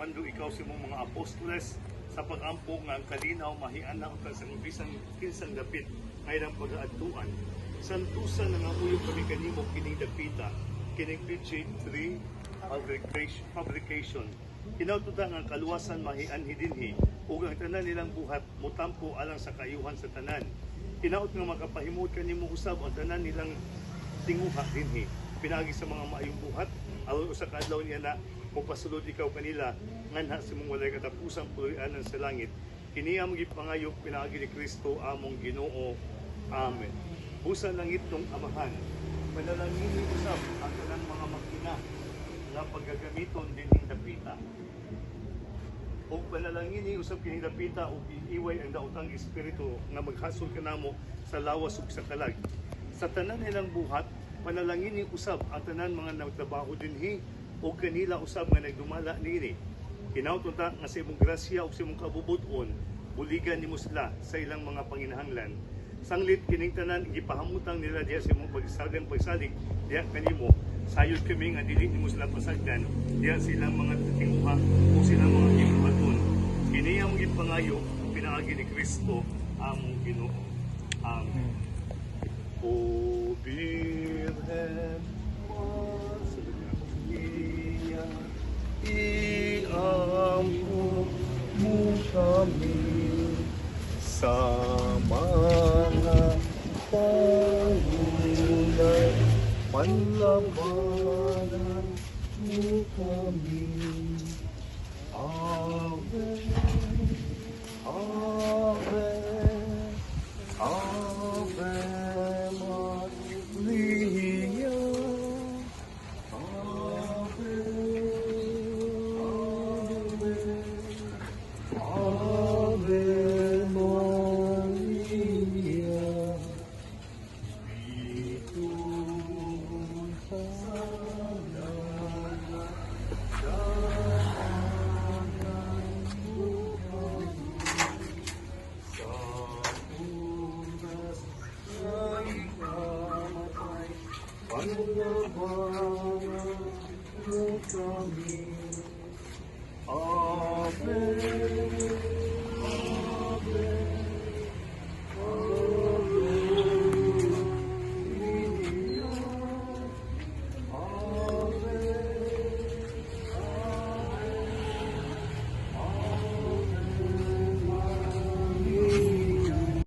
mando ikaw sa mong mga apostoles sa pag-ampo nga ang kalinaw mahian na ka sa bisan kinsang dapit ngayon ang pag-aadtuan. Santusan na nga uyong kami kanimo kining dapita kining PG3 publication. Kinaututa nga kaluwasan mahian hidinhi ug ang tanan nilang buhat mutampo alang sa kaayuhan sa tanan. Kinaut nga makapahimud kanimo usab ang tanan nilang tinguha dinhi pinaagi sa mga maayong buhat aron usa ka adlaw niya na mupasulod ikaw kanila nganha sa mong walay katapusang puloy-anan sa langit. Kini among gipangayop pinaagi ni Kristo among Ginoo. Amen. Busa langit ng Amahan, panalangin usab ang tanang mga makina na paggagamiton dinhing dapita. O panalangin ni usab kining dapita o iiway ang daotang espiritu nga maghasol kanamo sa lawas ug sa kalag. Sa tanan nilang buhat, panalangin ni usab ang tanan mga nagtrabaho dinhi o kanila usab nga nagdumala niini. Kinauton ta nga sa imong grasya ug sa imong kabubud-on, buligan nimo sila sa ilang mga panginahanglan. Sanglit kining tanan gipahamutang nila diha sa imong pagsalig diha kanimo. Sayod kami nga dili nimo sila pasagdan diha sa ilang mga tinguha o silang mga gibuhaton. Kini ang gipangayo pinaagi ni Kristo among Ginoo. Amen. O Birhen Maria, iampo mo kami sa mga pangunan, panlabanan mo kami. Ave, Ave, Ave Maria, Ave, Ave, Ave Maria, Spiritus Sanctus, Ave